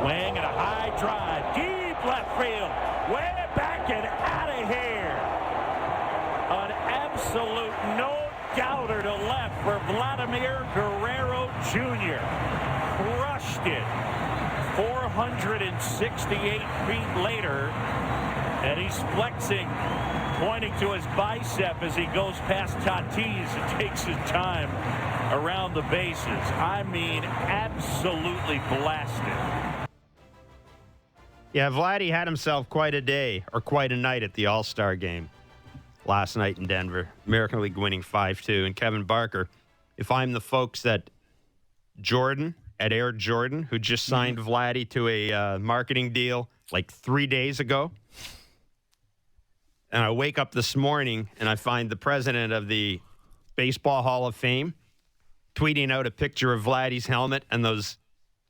Swing and a high drive. Deep left field. Way back and out of here. An absolute no-doubter to left for Vladimir Guerrero Jr. Crushed it. 468 feet later. And he's flexing, pointing to his bicep as he goes past Tatis and takes his time around the bases. I mean, absolutely blasted. Yeah, Vladdy had himself quite a day, or quite a night at the All-Star game last night in Denver. American League winning 5-2. And Kevin Barker, if I'm the folks at Air Jordan, who just signed Vladdy to a marketing deal like 3 days ago, and I wake up this morning and I find the president of the Baseball Hall of Fame tweeting out a picture of Vladdy's helmet and those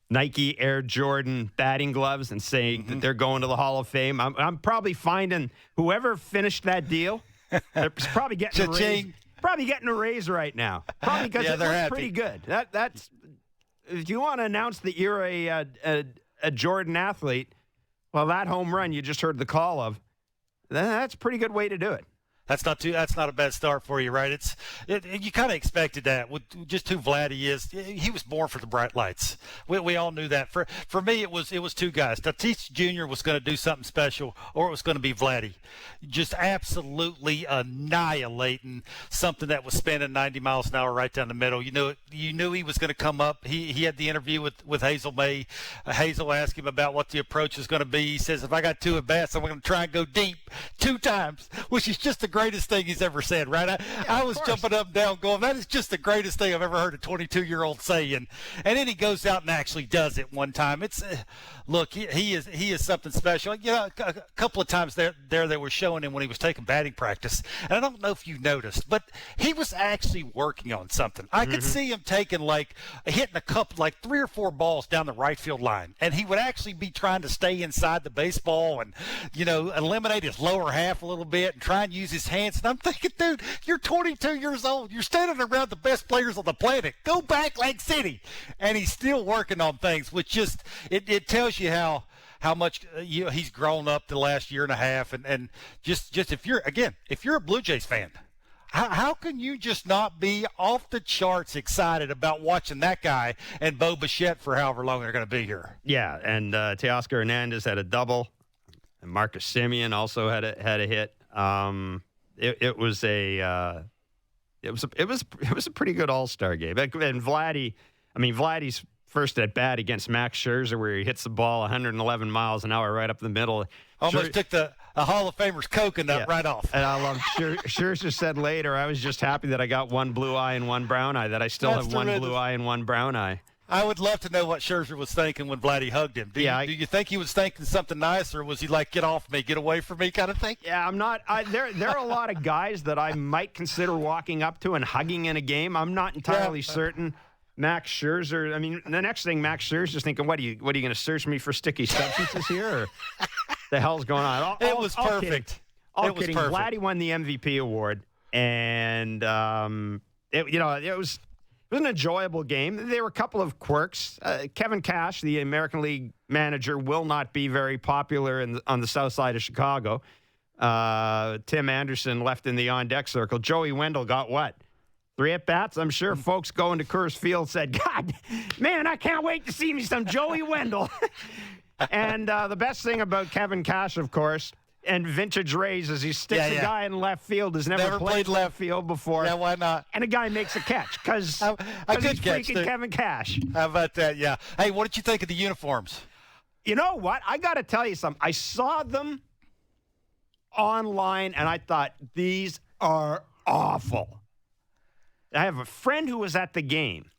Nike Air Jordan batting gloves and saying that they're going to the Hall of Fame. I'm probably finding whoever finished that deal, they're probably getting a raise right now. Probably because it looks pretty good. That's if you want to announce that you're a Jordan athlete, well, that home run you just heard the call of, that's a pretty good way to do it. That's not a bad start for you, right? You kind of expected that with just who Vladdy is. He was born for the bright lights. We all knew that. For me, it was two guys. Tatis Jr. was going to do something special, or it was going to be Vladdy. Just absolutely annihilating something that was spinning 90 miles an hour right down the middle. You knew he was going to come up. He had the interview with Hazel May. Hazel asked him about what the approach is going to be. He says, if I got two at bats, I'm going to try and go deep 2 times, which is just the greatest thing he's ever said, right? I was jumping up and down going, that is just the greatest thing I've ever heard a 22-year-old say. And then he goes out and actually does it one time. It's look, he is something special. You know, a couple of times there they were showing him when he was taking batting practice. And I don't know if you noticed, but he was actually working on something. I could see him hitting a couple, like 3 or 4 balls down the right field line. And he would actually be trying to stay inside the baseball and, eliminate his lower half a little bit and try and use his hands. And I'm thinking, dude, you're 22 years old. You're standing around the best players on the planet. Go back Lake City. And he's still working on things, which just, it tells you how much he's grown up the last year and a half. And just if you're a Blue Jays fan, how can you just not be off the charts excited about watching that guy and Bo Bichette for however long they're going to be here? Yeah, and Teoscar Hernandez had a double, and Marcus Semien also had a hit. It was a pretty good All-Star game. And Vladdy's first at bat against Max Scherzer, where he hits the ball 111 miles an hour right up the middle. Almost took a Hall of Famer's coconut right off. And I love Scherzer said later, I was just happy that I got one blue eye and one brown eye, that I still have one blue eye and one brown eye. I would love to know what Scherzer was thinking when Vladdy hugged him. Do you think he was thinking something nice, or was he like, get off me, get away from me kind of thing? Yeah, I'm not. There are a lot of guys that I might consider walking up to and hugging in a game. I'm not entirely certain. Max Scherzer, the next thing Max Scherzer's thinking, what are you going to search me for sticky substances here? Or the hell's going on? It was perfect. All kidding. Vladdy won the MVP award, and it was an enjoyable game. There were a couple of quirks. Kevin Cash, the American League manager, will not be very popular on the south side of Chicago. Tim Anderson left in the on-deck circle. Joey Wendell got what? 3 at-bats? I'm sure folks going to Coors Field said, God, man, I can't wait to see me some Joey Wendell. And the best thing about Kevin Cash, of course, and vintage Rays is he sticks a guy in left field who's never played left field before. Yeah, why not? And a guy makes a catch because he's freaking Kevin Cash. How about that? Yeah. Hey, what did you think of the uniforms? You know what? I got to tell you something. I saw them online, and I thought, these are awful. I have a friend who was at the game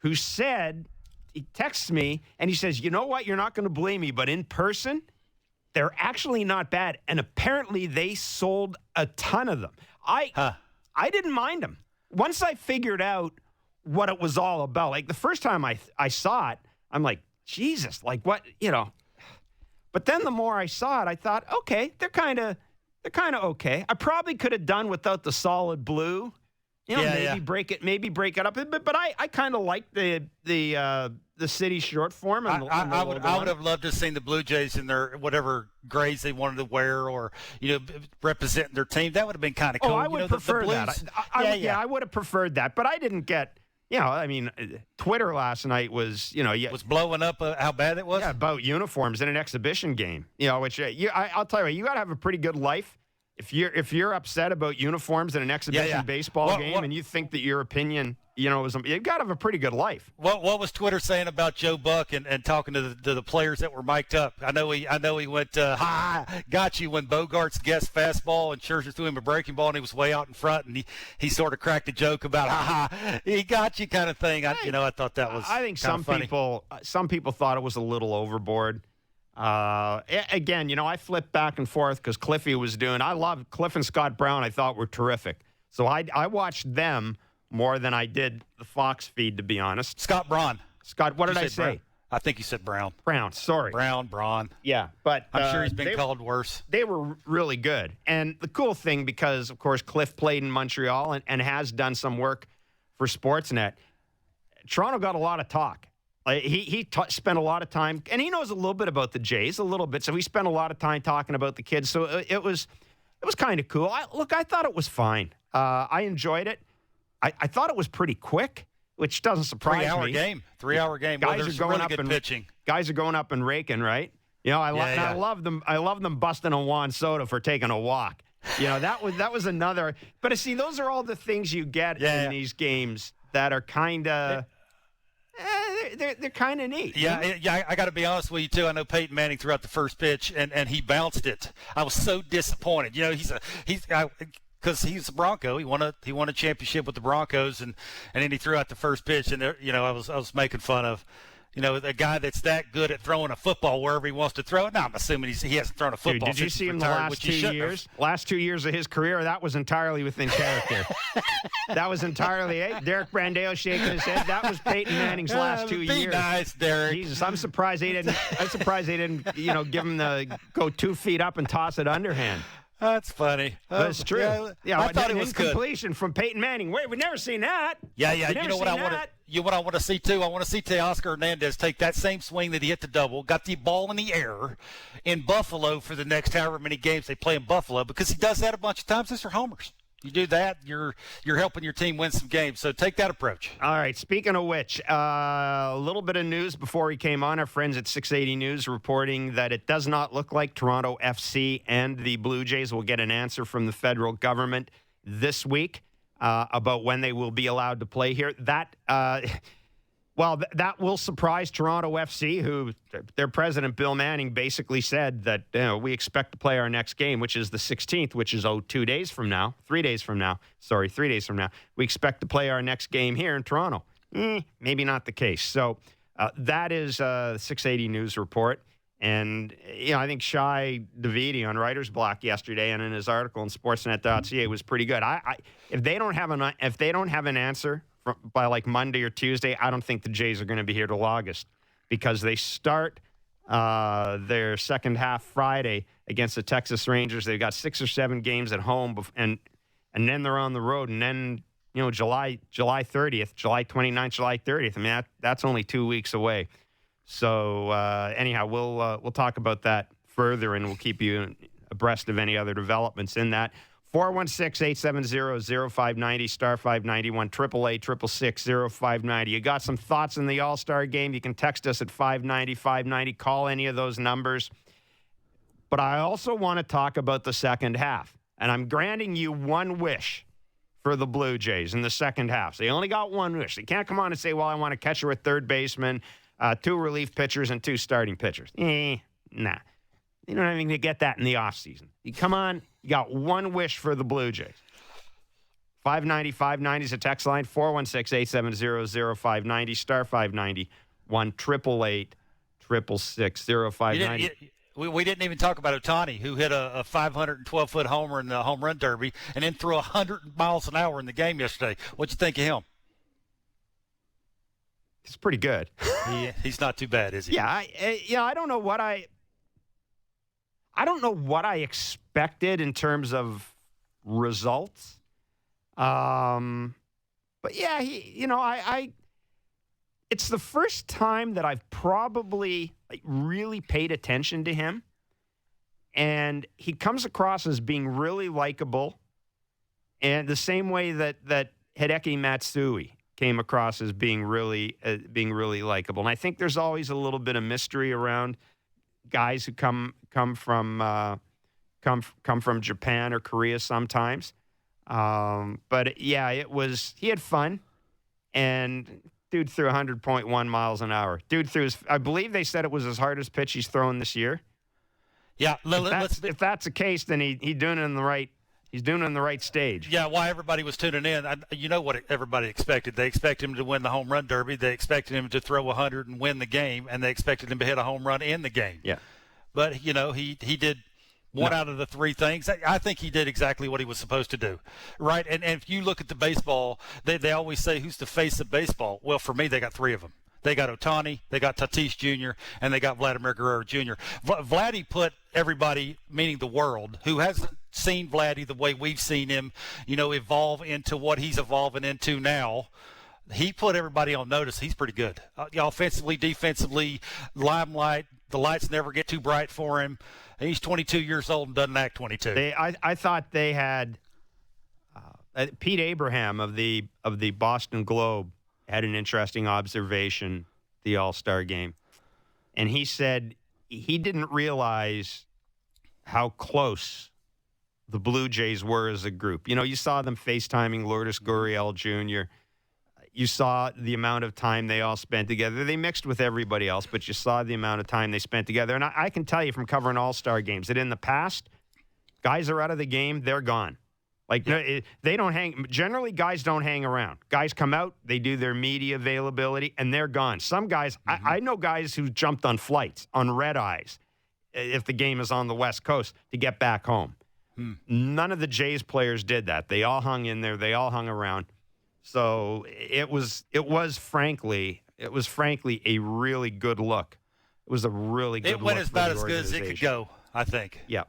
who said, he texts me, and he says, you know what? You're not going to believe me, but in person, they're actually not bad. And apparently they sold a ton of them. I didn't mind them. Once I figured out what it was all about, like the first time I saw it, I'm like, Jesus, like what, But then the more I saw it, I thought, okay, they're kind of okay. I probably could have done without the solid blue break it up. But I kind of like the city short form. I would have loved to have seen the Blue Jays in their whatever grays they wanted to wear, or representing their team. That would have been kind of cool. Oh, I would prefer that. I would have preferred that, but I didn't get. Twitter last night was, was blowing up how bad it was. Yeah, about uniforms in an exhibition game. Which I'll tell you, you got to have a pretty good life if you're upset about uniforms in an exhibition baseball game, and you think that your opinion, you've got to have a pretty good life. What was Twitter saying about Joe Buck and talking to the players that were mic'd up? I know he went got you when Bogarts guessed fastball and Scherzer threw him a breaking ball and he was way out in front, and he sort of cracked a joke about he got you kind of thing. I thought that was. I think some people thought it was a little overboard. Again, I flipped back and forth because Cliffy was doing. I love Cliff and Scott Brown. I thought were terrific, so I watched them more than I did the Fox feed, to be honest. Scott Braun. Scott, what did I say? Brown. I think you said Brown. Brown, sorry. Braun. Yeah, but I'm sure he's been called worse. They were really good. And the cool thing, because, of course, Cliff played in Montreal and has done some work for Sportsnet, Toronto got a lot of talk. He spent a lot of time, and he knows a little bit about the Jays, a little bit, so he spent a lot of time talking about the kids. So it was kind of cool. I thought it was fine. I enjoyed it. I thought it was pretty quick, which doesn't surprise me. 3-hour game. Guys are going really up good and pitching. Guys are going up and raking, right? I love them. I love them busting a Juan Soto for taking a walk. That was another. But see, those are all the things you get in these games that are kind of. They're kind of neat. Yeah, I got to be honest with you too. I know Peyton Manning threw out the first pitch and he bounced it. I was so disappointed. Because he's a Bronco. He won a championship with the Broncos, and then he threw out the first pitch, and I was making fun of, a guy that's that good at throwing a football wherever he wants to throw it. Now I'm assuming he hasn't thrown a football. Dude, did you see him the last 2 years? Last 2 years of his career, that was entirely within character. That was entirely Derek Brandeo shaking his head. That was Peyton Manning's last 2 years. Be nice, Derek. Jesus, I'm surprised they didn't. Give him the go 2 feet up and toss it underhand. That's funny. That's true. Yeah, I thought it was good. Completion from Peyton Manning. Wait, we've never seen that. Yeah. You know what I want to see too? I want to see Teoscar Hernandez take that same swing that he hit the double, got the ball in the air in Buffalo for the next however many games they play in Buffalo, because he does that a bunch of times. These are homers. You do that, you're helping your team win some games. So take that approach. All right. Speaking of which, a little bit of news before he came on. Our friends at 680 News reporting that it does not look like Toronto FC and the Blue Jays will get an answer from the federal government this week about when they will be allowed to play here. That will surprise Toronto FC, who their president, Bill Manning, basically said that we expect to play our next game, which is the 16th, which is 3 days from now. We expect to play our next game here in Toronto. Maybe not the case. So that is the 680 News report. And, I think Shai Davidi on Writer's Block yesterday and in his article in Sportsnet.ca was pretty good. If they don't have an answer by like Monday or Tuesday, I don't think the Jays are going to be here till August, because they start their second half Friday against the Texas Rangers. They've got 6 or 7 games at home, and then they're on the road, and then July 30th, July 29th, July 30th. I mean that's only 2 weeks away. So anyhow, we'll talk about that further, and we'll keep you abreast of any other developments in that. 416-870-0590, star 591, 888-666-0590. You got some thoughts on the All-Star game? You can text us at 590-590. Call any of those numbers. But I also want to talk about the second half. And I'm granting you one wish for the Blue Jays in the second half. So they only got one wish. They can't come on and say, well, I want a catcher at third baseman, 2 relief pitchers, and 2 starting pitchers. Nah. You don't even get that in the offseason. You come on, you got one wish for the Blue Jays. 590-590 is a text line, 416-870-0590, star 590, 1-888-666-0590. We didn't even talk about Ohtani, who hit a 512-foot homer in the home run derby and then threw 100 miles an hour in the game yesterday. What'd you think of him? He's pretty good. He's not too bad, is he? Yeah, I don't know what I expected in terms of results. But yeah, it's the first time that I've probably really paid attention to him. And he comes across as being really likable. And the same way that Hideki Matsui came across as being really likable. And I think there's always a little bit of mystery around guys who come from Japan or Korea sometimes. But yeah, he had fun, and dude threw 100.1 miles an hour. Dude threw I believe they said it was his hardest pitch he's thrown this year. Yeah, if that's the case, then he's doing it in the right. He's doing it in the right stage. Yeah, why everybody was tuning in. You know what everybody expected. They expected him to win the home run derby. They expected him to throw 100 and win the game, and they expected him to hit a home run in the game. Yeah. But, he did one out of the three things. I think he did exactly what he was supposed to do, right? And if you look at the baseball, they always say, who's the face of baseball? Well, for me, they got three of them. They got Ohtani, they got Tatis Jr., and they got Vladimir Guerrero Jr. Vladdy put everybody, meaning the world, who hasn't seen Vladdy the way we've seen him, evolve into what he's evolving into now. He put everybody on notice. He's pretty good. Offensively, defensively, limelight, the lights never get too bright for him. He's 22 years old and doesn't act 22. I thought they had Pete Abraham of the Boston Globe had an interesting observation the All-Star game. And he said he didn't realize how close the Blue Jays were as a group. You saw them FaceTiming Lourdes Gurriel Jr. You saw the amount of time they all spent together. They mixed with everybody else, but you saw the amount of time they spent together. And I can tell you from covering All-Star games that in the past, guys are out of the game, they're gone. They don't hang. Generally, guys don't hang around. Guys come out, they do their media availability, and they're gone. Some guys, I know guys who jumped on flights, on red eyes, if the game is on the West Coast, to get back home. None of the Jays players did that. They all hung in there. They all hung around. So it was frankly a really good look. It was a really good look. It went about as good as it could go, I think. Yeah.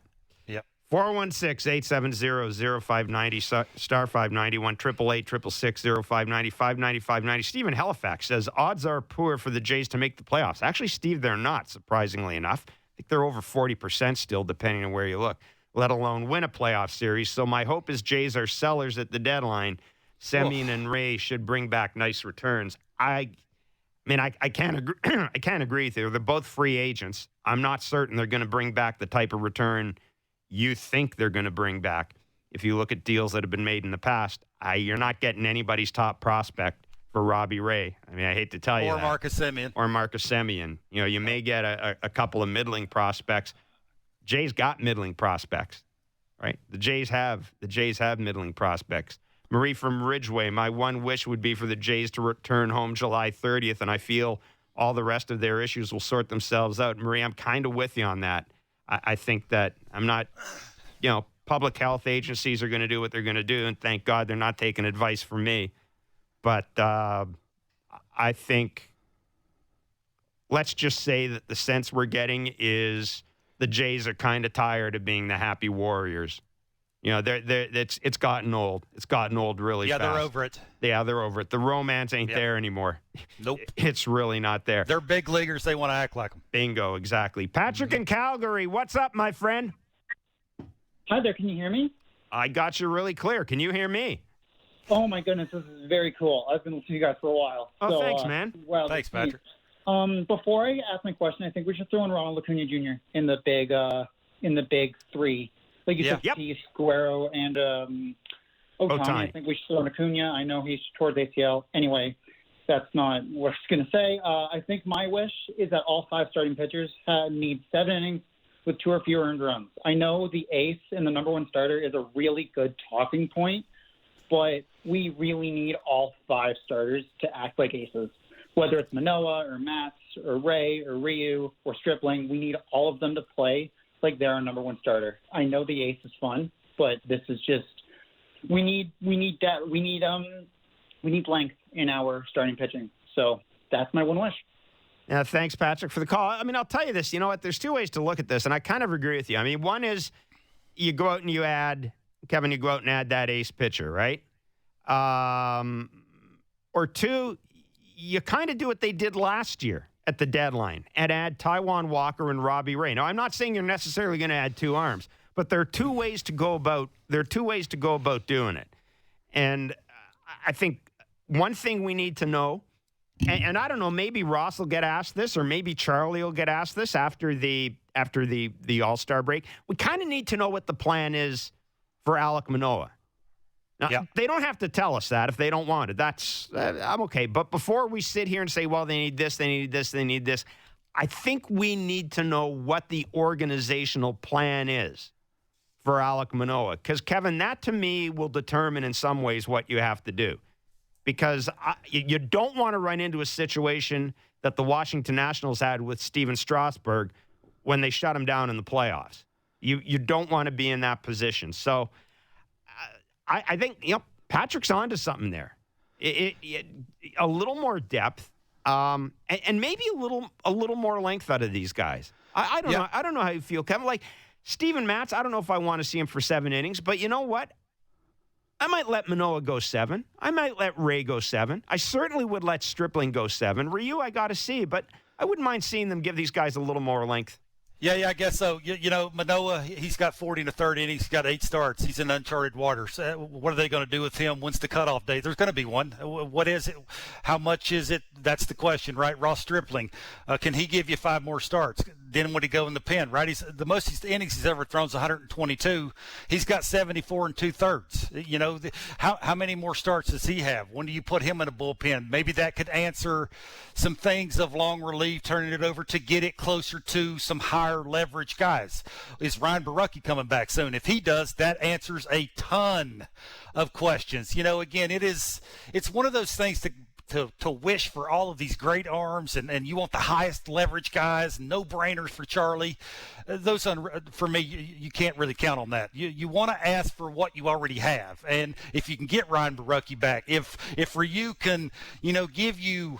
416-870-0590, star 591, 888-666-0590, 590. Stephen Halifax says, odds are poor for the Jays to make the playoffs. Actually, Steve, they're not, surprisingly enough. I think they're over 40% still, depending on where you look, let alone win a playoff series. So my hope is Jays are sellers at the deadline. Semien and Ray should bring back nice returns. I can't agree. I can't agree with you. They're both free agents. I'm not certain they're going to bring back the type of return you think they're going to bring back. If you look at deals that have been made in the past, you're not getting anybody's top prospect for Robbie Ray. I hate to tell you that. Or Marcus Semien. You may get a couple of middling prospects. Jays got middling prospects, right? The Jays have middling prospects. Marie from Ridgeway, my one wish would be for the Jays to return home July 30th, and I feel all the rest of their issues will sort themselves out. Marie, I'm kind of with you on that. I think that I'm not, public health agencies are going to do what they're going to do, and thank God they're not taking advice from me. But I think, let's just say that the sense we're getting is the Jays are kind of tired of being the happy Warriors. It's gotten old. It's gotten old really fast. Yeah, they're over it. Yeah, they're over it. The romance ain't there anymore. Nope. It's really not there. They're big leaguers. They want to act like them. Bingo, exactly. Patrick in Calgary, what's up, my friend? Hi there. Can you hear me? I got you really clear. Can you hear me? Oh, my goodness. This is very cool. I've been listening to you guys for a while. Oh, thanks, man. Wow, thanks, Patrick. Before I ask my question, I think we should throw in Ronald Acuna Jr. in the big three. Like you said, Tatis, Guerrero, and Ohtani. I think we should throw in Acuna. I know he's towards ACL. Anyway, that's not what I was going to say. I think my wish is that all five starting pitchers need 7 innings with 2 or fewer earned runs. I know the ace and the number one starter is a really good talking point, but we really need all 5 starters to act like aces. Whether it's Manoah or Matz or Ray or Ryu or Stripling, we need all of them to play like they're our number one starter. I know the ace is fun, but this is just we need length in our starting pitching. So that's my one wish. Yeah, thanks, Patrick, for the call. I'll tell you this. You know what? There's 2 ways to look at this, and I kind of agree with you. One is you go out and you add that ace pitcher, right? or two, you kind of do what they did last year at the deadline and add Taijuan Walker and Robbie Ray. Now, I'm not saying you're necessarily going to add two arms, but there are two ways to go about doing it. And I think one thing we need to know, and I don't know, maybe Ross will get asked this, or maybe Charlie will get asked this after the All-Star break. We kind of need to know what the plan is for Alek Manoah. Now, They don't have to tell us that if they don't want it. That's I'm okay. But before we sit here and say, well, they need this, they need this, they need this, I think we need to know what the organizational plan is for Alek Manoah. Because, Kevin, that to me will determine in some ways what you have to do. Because you don't want to run into a situation that the Washington Nationals had with Steven Strasburg when they shut him down in the playoffs. You don't want to be in that position. So I think Patrick's onto something there. A little more depth, and maybe a little more length out of these guys. I don't know. I don't know how you feel, Kevin. Like Steven Matz, I don't know if I want to see him for 7 innings, but you know what? I might let Manoah go 7. I might let Ray go 7. I certainly would let Stripling go 7. Ryu, I got to see, but I wouldn't mind seeing them give these guys a little more length. Yeah, I guess so. You know, Manoah, he's got 40 in the third inning. He's got 8 starts. He's in uncharted waters. What are they going to do with him? When's the cutoff date? There's going to be one. What is it? How much is it? That's the question, right? Ross Stripling, can he give you 5 more starts? Then would he go in the pen, right? The most innings he's ever thrown is 122. He's got 74 and 2/3. You know, how many more starts does he have? When do you put him in a bullpen? Maybe that could answer some things of long relief, turning it over to get it closer to some higher leverage guys. Is Ryan Borucki coming back soon? If he does, that answers a ton of questions. You know, again, it's one of those things to wish for all of these great arms, and you want the highest leverage guys, no-brainers for Charlie. Those, for me, you can't really count on that. You want to ask for what you already have, and if you can get Ryan Borucki back, if Ryu can, give you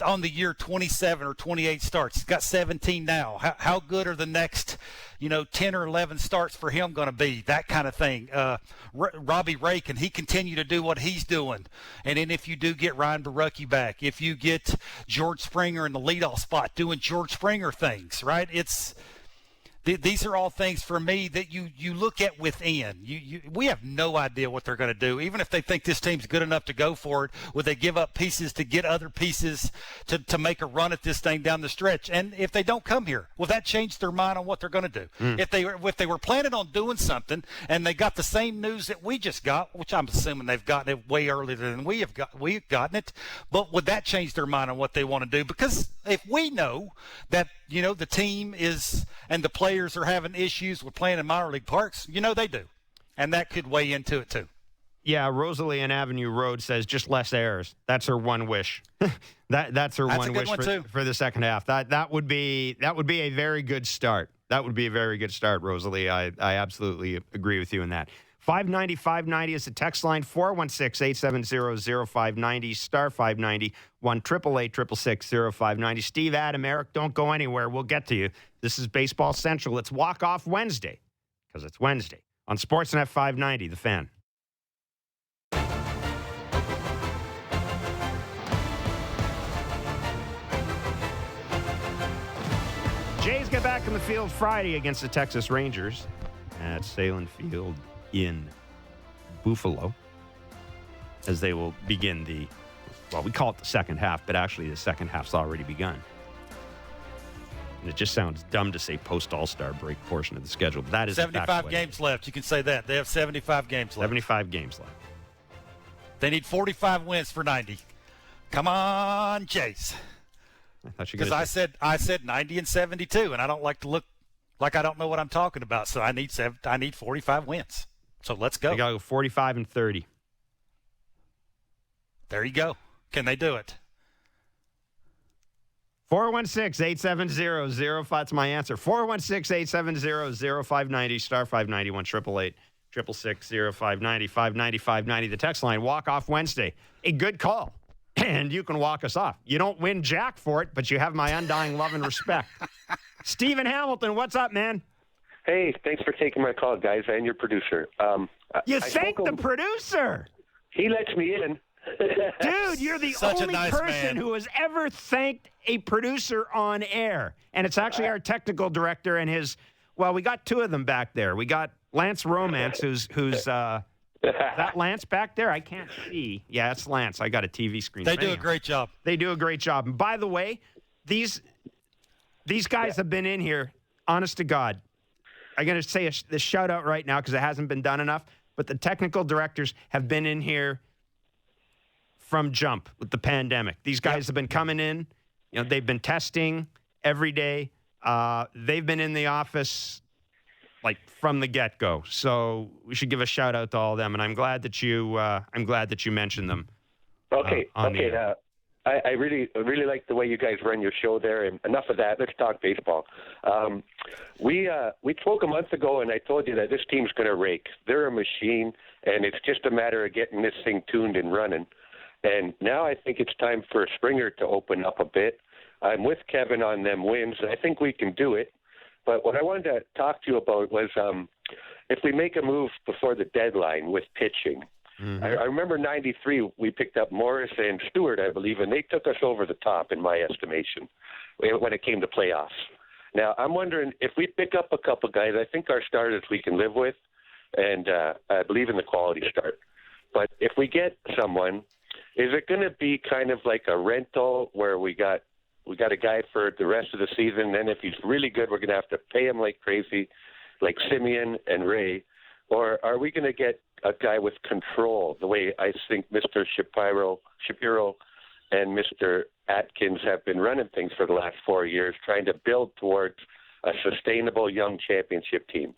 on the year 27 or 28 starts, he's got 17 now. How good are the next 10 or 11 starts for him going to be? That kind of thing. Robbie Ray, can he continue to do what he's doing? And then if you do get Ryan Borucki back, if you get George Springer in the leadoff spot doing George Springer things, right? These are all things for me that you look at within. We have no idea what they're going to do. Even if they think this team's good enough to go for it, would they give up pieces to get other pieces to make a run at this thing down the stretch? And if they don't come here, will that change their mind on what they're going to do? If they were planning on doing something and they got the same news that we just got, which I'm assuming they've gotten it way earlier than we've gotten it, but would that change their mind on what they want to do? Because if we know that the team is and the players are having issues with playing in minor league parks, they do. And that could weigh into it too. Yeah, Rosalie on Avenue Road says just less errors. That's her one wish. That's her one wish for the second half. That would be a very good start. That would be a very good start, Rosalie. I absolutely agree with you in that. 590 is the text line, 416-870-0590, star 590, 1-888-666-0590. Steve, Adam, Eric, don't go anywhere. We'll get to you. This is Baseball Central. It's Walk Off Wednesday, because it's Wednesday, on Sportsnet 590, The Fan. Jays get back in the field Friday against the Texas Rangers at Salem Field in Buffalo, as they will begin we call it the second half, but actually the second half's already begun. And it just sounds dumb to say post-All-Star break portion of the schedule, but that is 75 games left. You can say that. They have 75 games left. 75 games left. They need 45 wins for 90. Come on, Jays. Because I said 90 and 72, and I don't like to look like I don't know what I'm talking about. So I need 45 wins. So let's go. They got to go 45 and 30. There you go. Can they do it? 416-870-05. That's my answer. 416-870-0590, star 591, 888-666-0590, 590. The text line, Walk Off Wednesday. A good call. And you can walk us off. You don't win jack for it, but you have my undying love and respect. Stephen Hamilton, what's up, man? Hey, thanks for taking my call, guys, and your producer. You thank the producer. He lets me in. Dude, you're the only person who has ever thanked a producer on air. And it's actually our technical director and we got two of them back there. We got Lance Romance, who's that Lance back there? I can't see. Yeah, it's Lance. I got a TV screen. They do a great job. They do a great job. And by the way, these guys have been in here, honest to God. I'm going to say the shout out right now because it hasn't been done enough. But the technical directors have been in here from jump with the pandemic. These guys have been coming in. They've been testing every day. They've been in the office from the get-go. So we should give a shout out to all of them. And I'm glad that you mentioned them. Okay. I really like the way you guys run your show there. And enough of that. Let's talk baseball. We spoke a month ago, and I told you that this team's going to rake. They're a machine, and it's just a matter of getting this thing tuned and running. And now I think it's time for Springer to open up a bit. I'm with Kevin on them wins. I think we can do it. But what I wanted to talk to you about was if we make a move before the deadline with pitching. Mm-hmm. I remember 93, we picked up Morris and Stewart, I believe, and they took us over the top, in my estimation, when it came to playoffs. Now, I'm wondering if we pick up a couple guys, I think our starters we can live with, and I believe in the quality start. But if we get someone, is it going to be kind of like a rental where we got a guy for the rest of the season, and if he's really good, we're going to have to pay him like crazy, like Simeon and Ray? Or are we going to get a guy with control, the way I think Mr. Shapiro and Mr. Atkins have been running things for the last 4 years, trying to build towards a sustainable young championship team?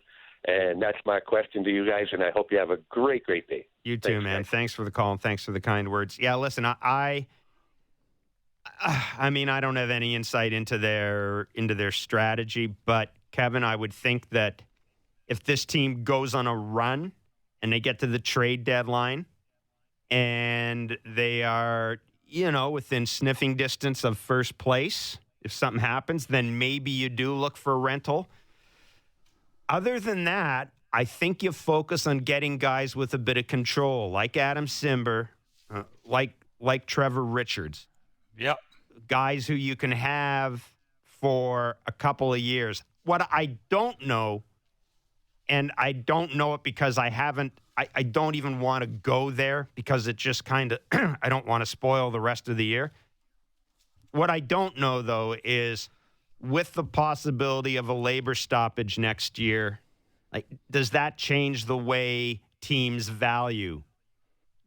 And that's my question to you guys, and I hope you have a great, great day. You too, man. Guys. Thanks for the call and thanks for the kind words. Yeah, listen, I mean, I don't have any insight into their strategy, but Kevin, I would think that if this team goes on a run and they get to the trade deadline and they are, within sniffing distance of first place, if something happens, then maybe you do look for a rental. Other than that, I think you focus on getting guys with a bit of control, like Adam Simber, like Trevor Richards. Yep. Guys who you can have for a couple of years. What I don't know, and I don't know it because I don't even want to go there because it just kind of, I don't want to spoil the rest of the year. What I don't know, though, is with the possibility of a labor stoppage next year, does that change the way teams value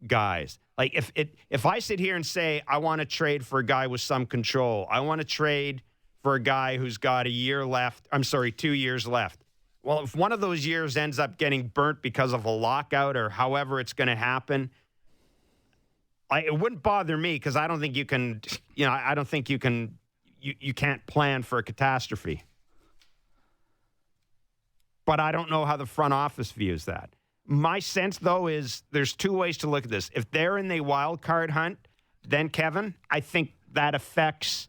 guys? If I sit here and say I want to trade for a guy with some control, I want to trade for a guy who's got 2 years left. Well, if one of those years ends up getting burnt because of a lockout or however it's going to happen, it wouldn't bother me because I don't think you can, I don't think you can, you can't plan for a catastrophe. But I don't know how the front office views that. My sense, though, is there's two ways to look at this. If they're in the wild card hunt, then, Kevin, I think that affects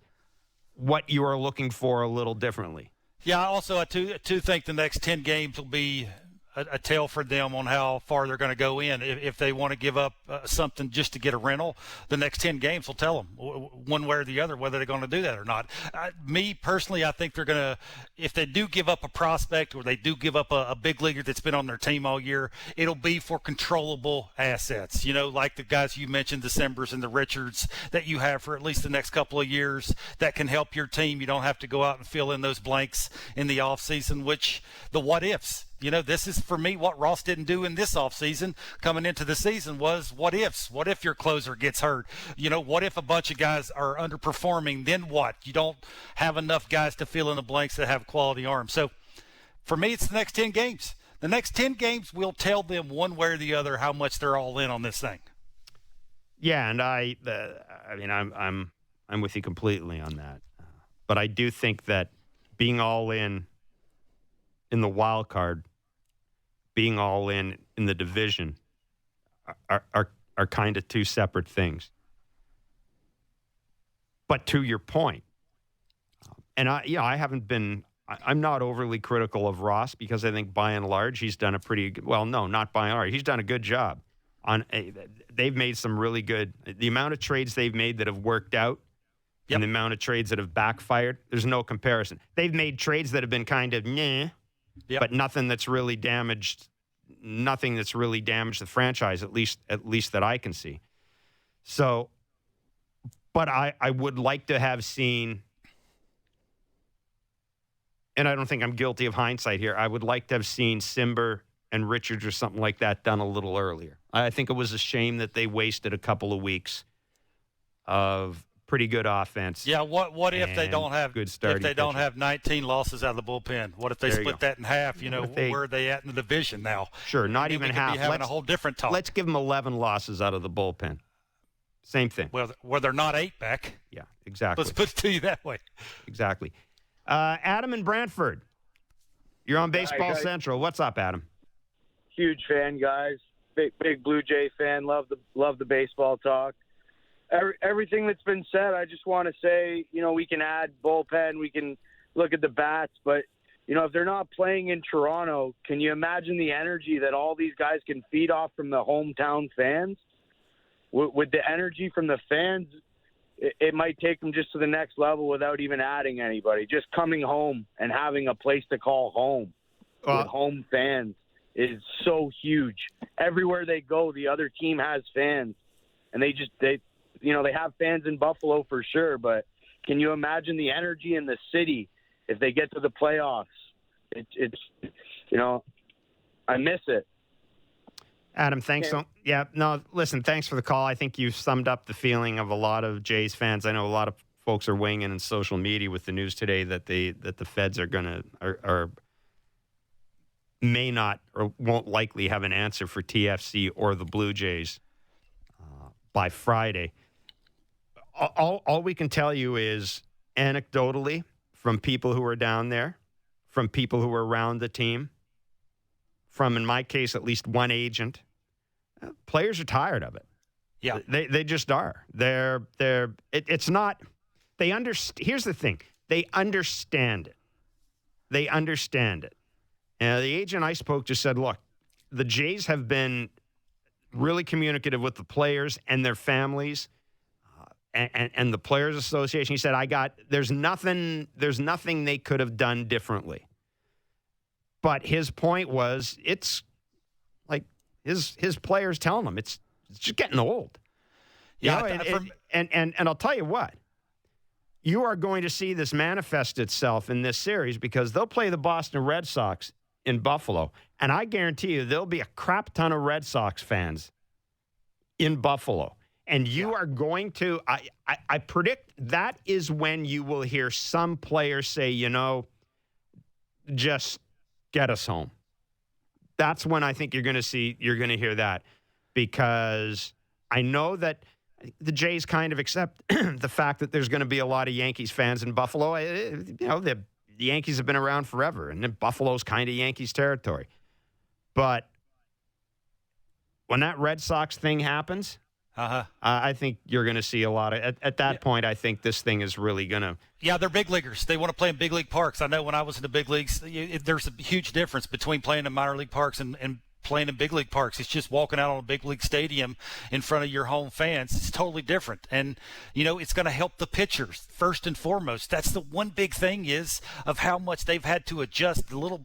what you are looking for a little differently. Yeah, also, I too think the next 10 games will be a tell for them on how far they're going to go in. If they want to give up something just to get a rental, the next 10 games will tell them one way or the other whether they're going to do that or not. Me, personally, I think they're going to, if they do give up a prospect or they do give up a big leaguer that's been on their team all year, it'll be for controllable assets, like the guys you mentioned, the Simbers and the Richards that you have for at least the next couple of years that can help your team. You don't have to go out and fill in those blanks in the offseason, which the what ifs. This is, for me, what Ross didn't do in this offseason coming into the season was what ifs. What if your closer gets hurt? What if a bunch of guys are underperforming? Then what? You don't have enough guys to fill in the blanks that have quality arms. So, for me, it's the next 10 games. The next 10 games will tell them one way or the other how much they're all in on this thing. Yeah, and I'm with you completely on that. But I do think that being all in the wild card, being all in the division are kind of two separate things. But to your point, and I'm not overly critical of Ross because I think by and large he's done a pretty good, well, no, not by and large, he's done a good job. They've made some really good. The amount of trades they've made that have worked out, and the amount of trades that have backfired, there's no comparison. They've made trades that have been kind of but nothing that's really damaged. Nothing that's really damaged the franchise, at least that I can see. So, but I would like to have seen, and I don't think I'm guilty of hindsight here, I would like to have seen Simber and Richards or something like that done a little earlier. I think it was a shame that they wasted a couple of weeks of pretty good offense. Yeah, what if they don't have good starting if they don't have 19 losses out of the bullpen? What if they split that in half? Where are they at in the division now? Sure, not even half. Be having a whole different talk. Let's give them 11 losses out of the bullpen. Same thing. Well, where they're not 8 back. Yeah, exactly. Let's put it to you that way. Exactly. Adam in Brantford, you're on Baseball Central. What's up, Adam? Huge fan, guys. Big Blue Jay fan. Love the baseball talk. Everything that's been said, I just want to say, we can add bullpen, we can look at the bats, but, if they're not playing in Toronto, can you imagine the energy that all these guys can feed off from the hometown fans? With the energy from the fans, it might take them just to the next level without even adding anybody. Just coming home and having a place to call home with home fans is so huge. Everywhere they go, the other team has fans, and they have fans in Buffalo for sure, but can you imagine the energy in the city if they get to the playoffs? I miss it. Adam, thanks. Thanks for the call. I think you've summed up the feeling of a lot of Jays fans. I know a lot of folks are weighing in on social media with the news today that the Feds may not or won't likely have an answer for TFC or the Blue Jays by Friday. All we can tell you is anecdotally from people who are down there, from people who are around the team, from, in my case, at least one agent, players are tired of it. Yeah. They just are. It's not, here's the thing. They understand it. They understand it. And the agent I spoke to said, look, the Jays have been really communicative with the players and their families and the Players Association. He said, there's nothing they could have done differently. But his point was, it's like his players telling him it's just getting old. And I'll tell you what, you are going to see this manifest itself in this series because they'll play the Boston Red Sox in Buffalo, and I guarantee you there'll be a crap ton of Red Sox fans in Buffalo. And you are going to, I predict that is when you will hear some players say, just get us home. That's when I think you're going to hear that, because I know that the Jays kind of accept the fact that there's going to be a lot of Yankees fans in Buffalo. The Yankees have been around forever, and then Buffalo's kind of Yankees territory. But when that Red Sox thing happens, I think you're going to see a lot of, at that point, I think this thing is really going to. Yeah, they're big leaguers. They want to play in big league parks. I know when I was in the big leagues, there's a huge difference between playing in minor league parks and playing in big league parks. It's just walking out on a big league stadium in front of your home fans. It's totally different. And, it's going to help the pitchers first and foremost. That's the one big thing is of how much they've had to adjust the little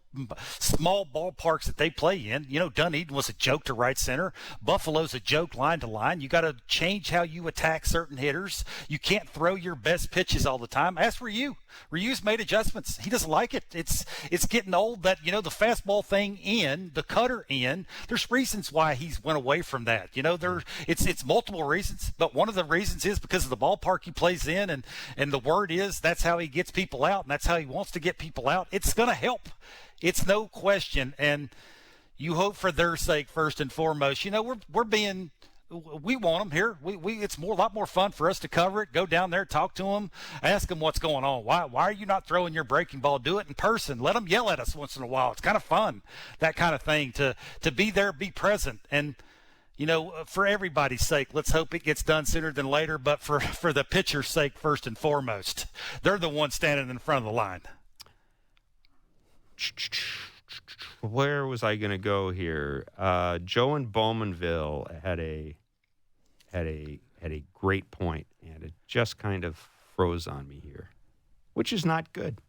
small ballparks that they play in. Dunedin was a joke to right center. Buffalo's a joke line to line. You got to change how you attack certain hitters. You can't throw your best pitches all the time. Ask Ryu. Ryu's made adjustments. He doesn't like it. It's getting old that, the fastball thing in, the cutter in. There's reasons why he's went away from that. It's multiple reasons, but one of the reasons is because of the ballpark he plays in, and the word is that's how he gets people out, and that's how he wants to get people out. It's going to help. It's no question, and you hope for their sake first and foremost. We want them here. It's a lot more fun for us to cover it. Go down there, talk to them, ask them what's going on. Why are you not throwing your breaking ball? Do it in person. Let them yell at us once in a while. It's kind of fun, that kind of thing, to be there, be present. And, for everybody's sake, let's hope it gets done sooner than later. But for the pitcher's sake, first and foremost, they're the ones standing in front of the line. where was I going to go here? Joe in Bowmanville had a great point, and it just kind of froze on me here, which is not good.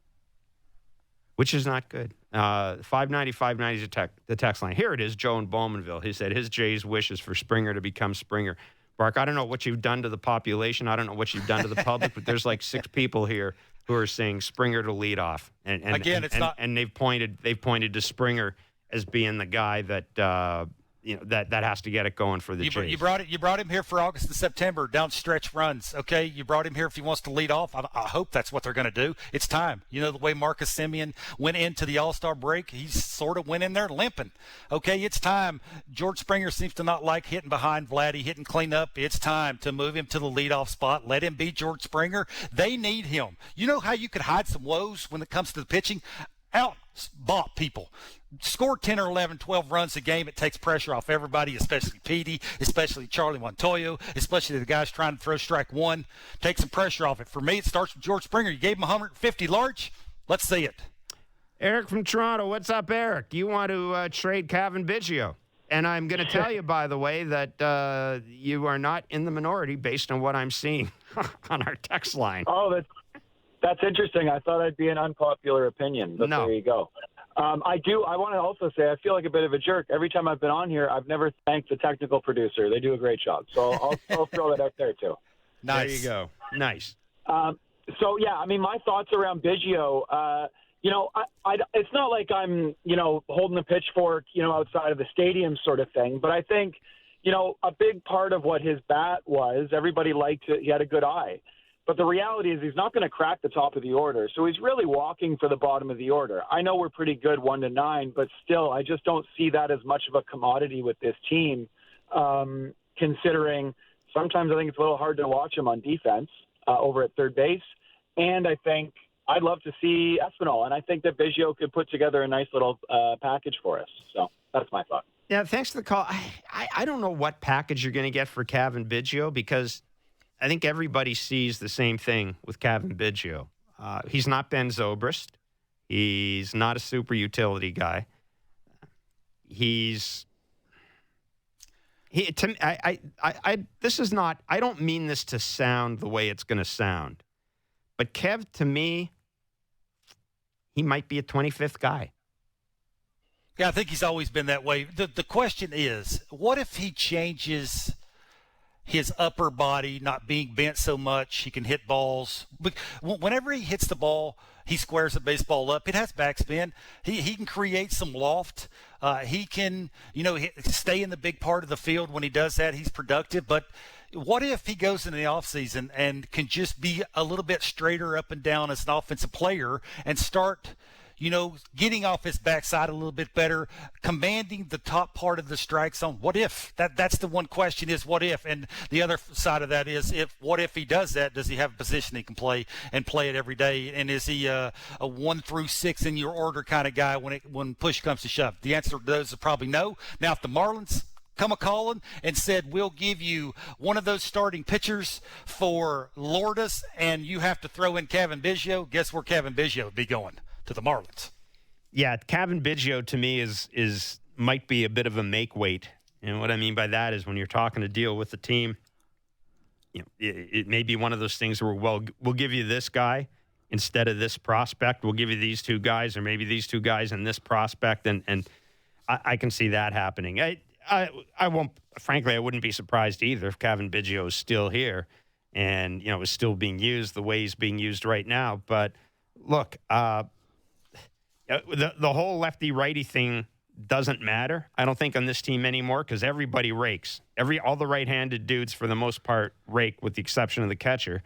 590 is the text line. Here it is, Joe in Bowmanville. He said his Jays wishes for Springer to become Springer. Bark, I don't know what you've done to the population. I don't know what you've done to the public, but there's like 6 people here who are saying Springer to lead off. And again, it's not. And they've pointed to Springer as being the guy that that has to get it going for the Jays. You brought him here for August and September down stretch runs. Okay, you brought him here if he wants to lead off. I hope that's what they're going to do. It's time. You know the way Marcus Semien went into the All-Star break, he sort of went in there limping. Okay, it's time. George Springer seems to not like hitting behind Vladdy, hitting cleanup. It's time to move him to the leadoff spot. Let him be George Springer. They need him. You know how you could hide some woes when it comes to the pitching? Out-bought people. Score 10 or 11, 12 runs a game. It takes pressure off everybody, especially Petey, especially Charlie Montoyo, especially the guys trying to throw strike one. Take some pressure off it. For me, it starts with George Springer. You gave him 150 large. Let's see it. Eric from Toronto. What's up, Eric? You want to trade Cavan Biggio. And I'm going to tell you, by the way, that you are not in the minority based on what I'm seeing on our text line. Oh, that's interesting. I thought I'd be an unpopular opinion, but no. There you go. I want to also say I feel like a bit of a jerk. Every time I've been on here, I've never thanked the technical producer. They do a great job. So I'll throw that out there, too. Nice. There you go. Nice. My thoughts around Biggio, it's not like I'm, holding a pitchfork, outside of the stadium sort of thing. But I think, a big part of what his bat was, everybody liked it. He had a good eye. But the reality is he's not going to crack the top of the order. So he's really walking for the bottom of the order. I know we're pretty good 1 to 9, but still, I just don't see that as much of a commodity with this team, considering sometimes I think it's a little hard to watch him on defense over at third base. And I think I'd love to see Espinal. And I think that Biggio could put together a nice little package for us. So that's my thought. Yeah, thanks for the call. I don't know what package you're going to get for Cavan Biggio because I think everybody sees the same thing with Cavan Biggio. He's not Ben Zobrist. He's not a super utility guy. This is not, I don't mean this to sound the way it's going to sound, but Kev, to me, he might be a 25th guy. Yeah, I think he's always been that way. The question is, what if he changes his upper body, not being bent so much, he can hit balls. Whenever he hits the ball, he squares the baseball up. It has backspin. He can create some loft. He can, stay in the big part of the field. When he does that, he's productive. But what if he goes into the offseason and can just be a little bit straighter up and down as an offensive player and start getting off his backside a little bit better, commanding the top part of the strike zone? What if? That's the one question is what if? And the other side of that is what if he does that? Does he have a position he can play and play it every day? And is he a 1 through 6 in your order kind of guy when push comes to shove? The answer to those is probably no. Now, if the Marlins come a-calling and said, we'll give you one of those starting pitchers for Lourdes and you have to throw in Cavan Biggio, guess where Cavan Biggio would be going? To the Marlins. Yeah, Cavan Biggio to me is might be a bit of a make weight. And what I mean by that is when you're talking to deal with the team, it may be one of those things where, we'll give you this guy instead of this prospect. We'll give you these 2 guys or maybe these 2 guys and this prospect. And I can see that happening. I won't, frankly, I wouldn't be surprised either if Cavan Biggio is still here and, is still being used the way he's being used right now. But look, the whole lefty-righty thing doesn't matter, I don't think, on this team anymore because everybody rakes. All the right-handed dudes, for the most part, rake with the exception of the catcher.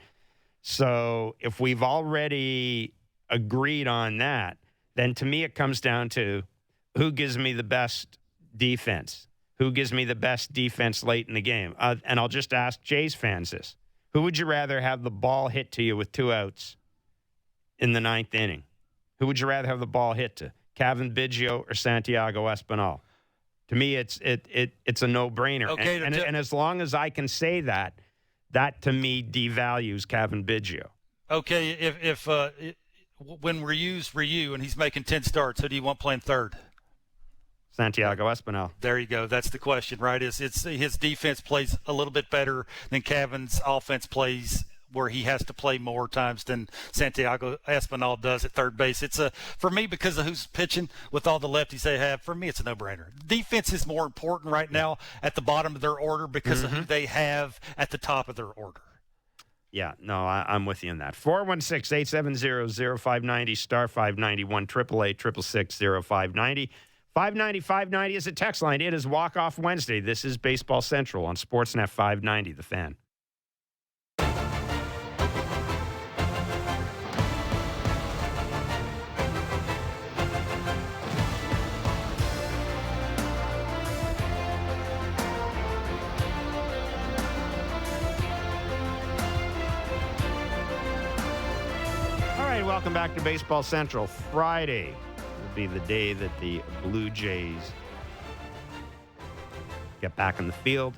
So if we've already agreed on that, then to me it comes down to who gives me the best defense, who gives me the best defense late in the game. And I'll just ask Jays fans this. Who would you rather have the ball hit to you with 2 outs in the 9th inning? Who would you rather have the ball hit to, Cavan Biggio or Santiago Espinal? To me, it's a no-brainer. Okay, and as long as I can say that to me devalues Cavan Biggio. Okay, if when Ryu's Ryu and he's making 10 starts, who do you want playing third? Santiago Espinal. There you go. That's the question, right? It's his defense plays a little bit better than Kevin's offense plays, where he has to play more times than Santiago Espinal does at third base. It's for me, because of who's pitching with all the lefties they have, for me it's a no-brainer. Defense is more important right now at the bottom of their order because of who they have at the top of their order. Yeah, no, I'm with you on that. 416-870-0590, star 591, 888-666-0590. 590 is a text line. It is Walk-Off Wednesday. This is Baseball Central on Sportsnet 590, The Fan. Welcome back to Baseball Central. Friday will be the day that the Blue Jays get back in the field,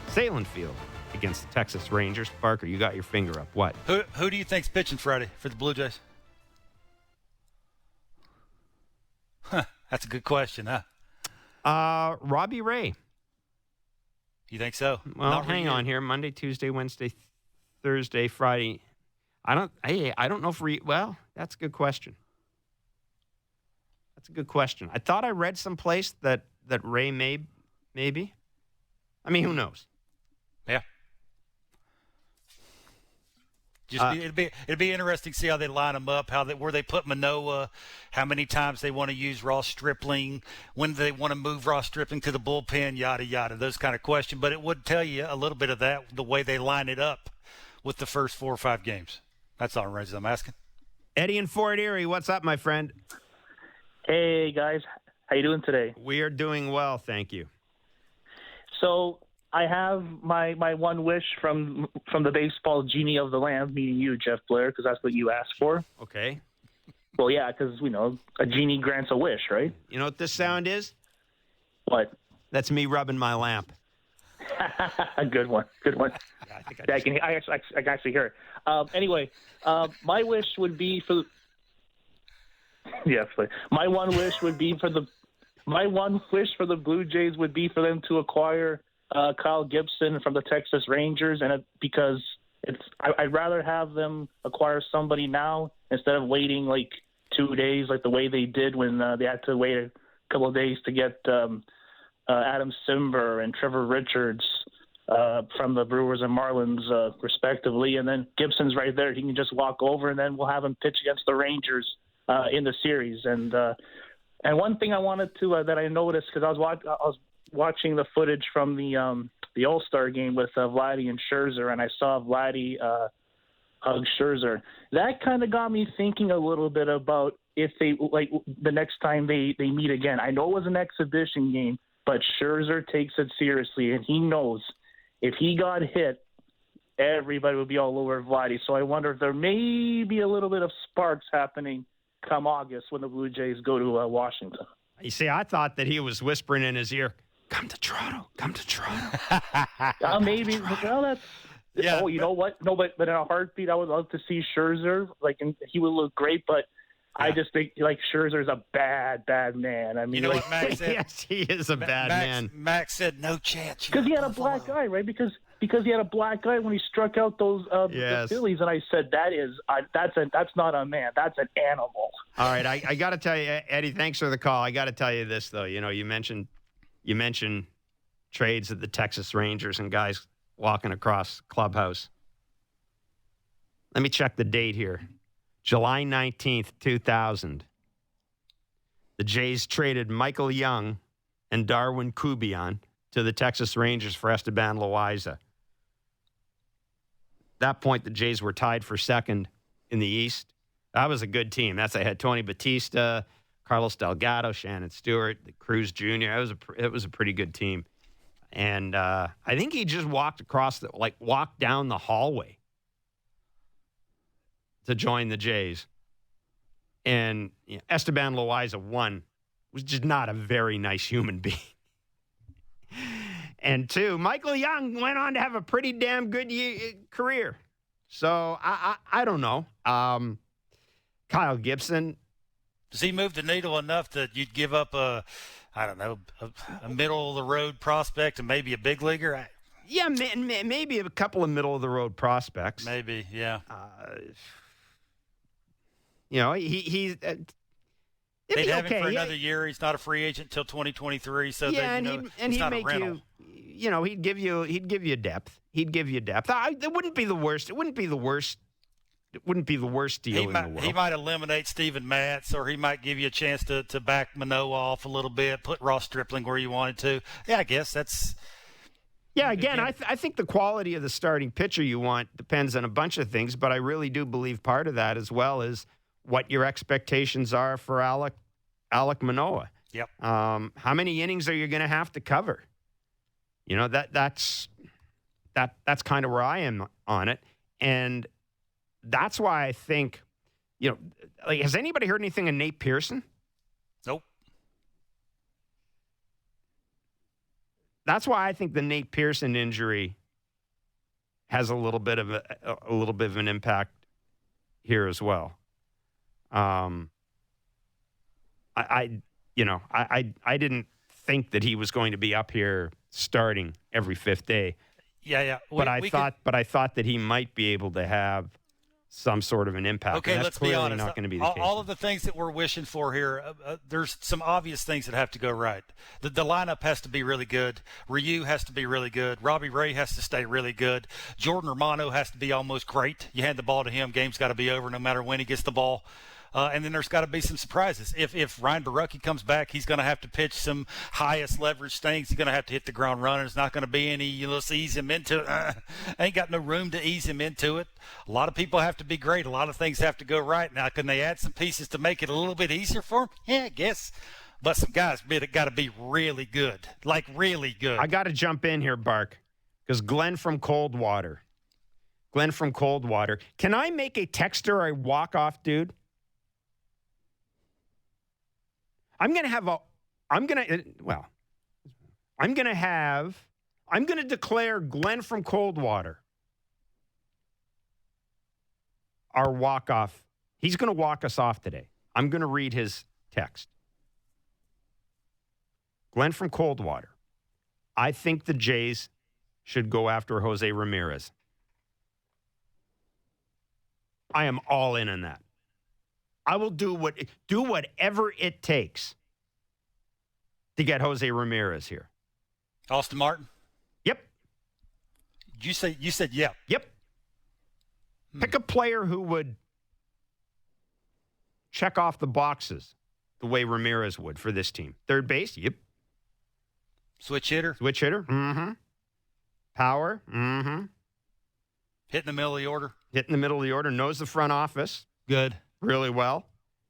Salem Field, against the Texas Rangers. Parker, you got your finger up. What? Who do you think's pitching Friday for the Blue Jays? That's a good question, huh? Robbie Ray. You think so? Well, hang on here. Monday, Tuesday, Wednesday, Thursday, Friday. I don't know if well, that's a good question. That's a good question. I thought I read someplace that Ray maybe. I mean, who knows? Yeah. It'd be interesting to see how they line them up, where they put Manoah, how many times they want to use Ross Stripling, when they want to move Ross Stripling to the bullpen, yada yada, those kind of questions. But it would tell you a little bit of that, the way they line it up with the first 4 or 5 games. That's all I'm asking. Eddie in Fort Erie, what's up, my friend? Hey, guys. How you doing today? We are doing well, thank you. So I have my one wish from the baseball genie of the land, meaning you, Jeff Blair, because that's what you asked for. Okay. Well, yeah, because, a genie grants a wish, right? You know what this sound is? What? That's me rubbing my lamp. Good one. Yeah, I can actually hear it. Anyway, my wish would be for. Yes, my one wish for the Blue Jays would be for them to acquire Kyle Gibson from the Texas Rangers, and because I'd rather have them acquire somebody now instead of waiting like 2 days, like the way they did when they had to wait a couple of days to get Adam Simber and Trevor Richards from the Brewers and Marlins, respectively. And then Gibson's right there. He can just walk over, and then we'll have him pitch against the Rangers in the series. And one thing I wanted to that I noticed, because I was watching the footage from the All-Star game with Vladdy and Scherzer, and I saw Vladdy hug Scherzer. That kind of got me thinking a little bit about if they the next time they meet again. I know it was an exhibition game, but Scherzer takes it seriously, and he knows if he got hit, everybody would be all over Vladdy. So I wonder if there may be a little bit of sparks happening come August when the Blue Jays go to Washington. You see, I thought that he was whispering in his ear, "Come to Toronto, come to Toronto." Maybe. Well, that's. Yeah. Oh, you know what? No, but in a heartbeat, I would love to see Scherzer. And he would look great, but. Yeah. I just think Scherzer's a bad man. I mean, you know what Max said? Yes, he is a bad man. Max said no chance. Because he had a black eye, right? Because he had a black eye when he struck out those the Phillies, and I said that's not a man, that's an animal. All right, I got to tell you, Eddie, thanks for the call. I got to tell you this though. You mentioned trades at the Texas Rangers and guys walking across clubhouse. Let me check the date here. July 19th, 2000, the Jays traded Michael Young and Darwin Kubian to the Texas Rangers for Esteban Loaiza. At that point, the Jays were tied for second in the East. That was a good team. They had Tony Batista, Carlos Delgado, Shannon Stewart, Cruz Jr. It was a pretty good team. And I think he just walked down the hallway to join the Jays. And Esteban Loaiza, one, was just not a very nice human being. And two, Michael Young went on to have a pretty damn good career. So I don't know. Kyle Gibson. Does he move the needle enough that you'd give up I don't know, a middle-of-the-road prospect and maybe a big leaguer? Yeah, maybe a couple of middle-of-the-road prospects. Maybe, yeah. He's they'd have okay. him for another year. He's not a free agent until 2023, so yeah, he's not a rental. He'd give you depth. He'd give you depth. It wouldn't be the worst. It wouldn't be the worst. It wouldn't be the worst deal in the world. He might eliminate Steven Matz, or he might give you a chance to back Manoah off a little bit, put Ross Stripling where you wanted to. Yeah, I guess that's. Yeah, again, I think the quality of the starting pitcher you want depends on a bunch of things, but I really do believe part of that as well is what your expectations are for Alek Manoah. Yep. How many innings are you going to have to cover? That's kind of where I am on it, and that's why I think, has anybody heard anything of Nate Pearson? Nope. That's why I think the Nate Pearson injury has a little bit of an impact here as well. I didn't think that he was going to be up here starting every fifth day. Yeah. But I thought that he might be able to have some sort of an impact. Okay, let's be honest. Not going to be the case. All of the things that we're wishing for here, there's some obvious things that have to go right. The lineup has to be really good. Ryu has to be really good. Robbie Ray has to stay really good. Jordan Romano has to be almost great. You hand the ball to him, game's got to be over no matter when he gets the ball. And then there's got to be some surprises. If Ryan Borucki comes back, he's going to have to pitch some highest leverage things. He's going to have to hit the ground running. There's not going to be any, let's ease him into it. Ain't got no room to ease him into it. A lot of people have to be great. A lot of things have to go right. Now, can they add some pieces to make it a little bit easier for him? Yeah, I guess. But some guys got to be really good, like really good. I got to jump in here, Bark, because Glenn from Coldwater. Can I make a texter a walk-off dude? I'm going to declare Glenn from Coldwater our walk-off. He's going to walk us off today. I'm going to read his text. Glenn from Coldwater. I think the Jays should go after Jose Ramirez. I am all in on that. I will do whatever it takes to get Jose Ramirez here. Austin Martin? Yep. You said yep. Yep. Pick a player who would check off the boxes the way Ramirez would for this team. Third base? Yep. Switch hitter? Mm-hmm. Power? Mm-hmm. Hit in the middle of the order? Knows the front office. Good. Really well.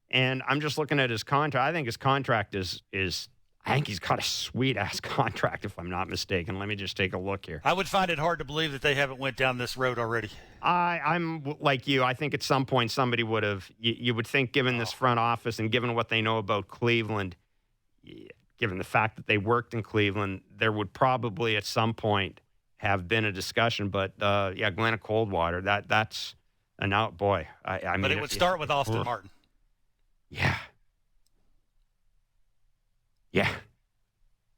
And I'm just looking at his contract. I think his contract is I think he's got a sweet-ass contract, if I'm not mistaken. Let me just take a look here. I would find it hard to believe that they haven't went down this road already. I'm like you. I think at some point somebody would have, you would think, given this front office and given what they know about Cleveland, given the fact that they worked in Cleveland, there would probably at some point have been a discussion. But, Glenn of Coldwater, that's – and now, boy, I mean. But it would start with Austin Martin. Yeah. Yeah.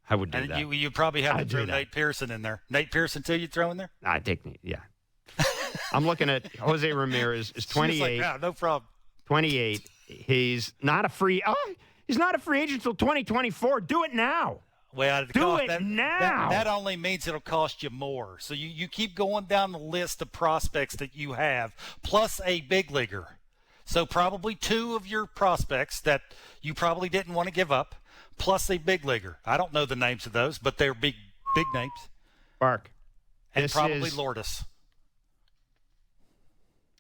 I would do that. And you probably have to throw Nate Pearson in there. Nate Pearson, too, you'd throw in there? I take Nate, yeah. I'm looking at Jose Ramirez is 28. Like, no problem. 28. He's not a free agent until 2024. Do it now. Well, now. That only means it'll cost you more. So you keep going down the list of prospects that you have, plus a big leaguer. So probably two of your prospects that you probably didn't want to give up, plus a big leaguer. I don't know the names of those, but they're big names. Bark. And probably Lourdes.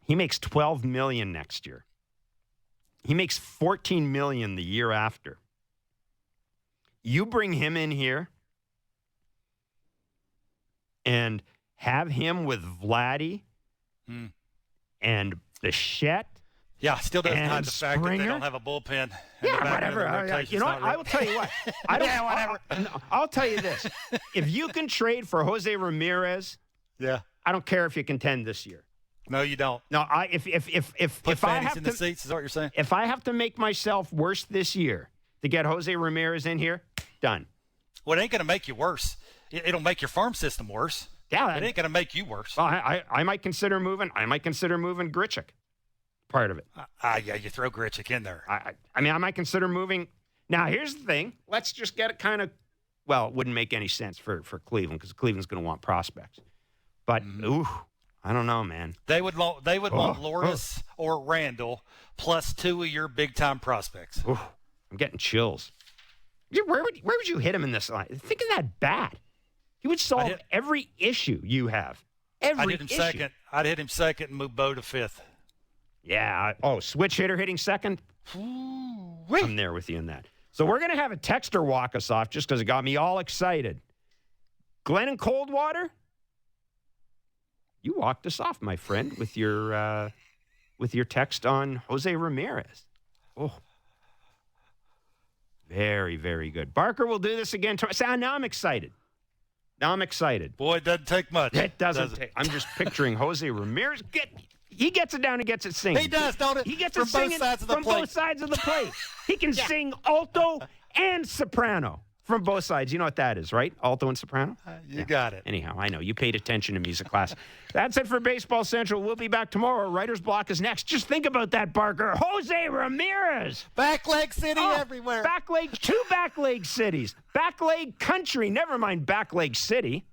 He makes $12 million next year. He makes $14 million the year after. You bring him in here and have him with Vladdy and Bichette. Yeah, still doesn't hide the fact that they don't have a bullpen. Yeah, whatever. I will tell you what. I'll tell you this. If you can trade for Jose Ramirez, I don't care if you contend this year. No, you don't. No, if I have in the seats, is that what you're saying? If I have to make myself worse this year to get Jose Ramirez in here, Done. Well, it ain't going to make you worse. It'll make your farm system worse. Yeah. It ain't going to make you worse. Well, I might consider moving. I might consider moving Grichuk. Part of it. Yeah, you throw Grichuk in there. I mean, I might consider moving. Now, here's the thing. Let's just get it kind of. Well, it wouldn't make any sense for Cleveland because Cleveland's going to want prospects. But I don't know, man. They would want Loris or Randall plus 2 of your big time prospects. I'm getting chills. Where would you hit him in this line? Think of that bat. He would solve every issue you have. Every issue. Second. I'd hit him second and move Bo to fifth. Yeah. Switch hitter hitting second. I'm there with you in that. So we're going to have a texter walk us off just because it got me all excited. Glenn in Coldwater, you walked us off, my friend, with your text on Jose Ramirez. Oh, very, very good. Barker will do this again. Now I'm excited. Boy, it doesn't take much. It doesn't take. I'm just picturing Jose Ramirez. He gets it down and gets it singing. He does, don't it? He gets from it singing from both sides of the plate. He can sing alto and soprano from both sides. You know what that is, right? Alto and soprano? You got it. Anyhow, I know. You paid attention to music class. That's it for Baseball Central. We'll be back tomorrow. Writer's Block is next. Just think about that, Barker. Jose Ramirez. Backleg City everywhere. Two backleg cities. Backleg country. Never mind backleg city.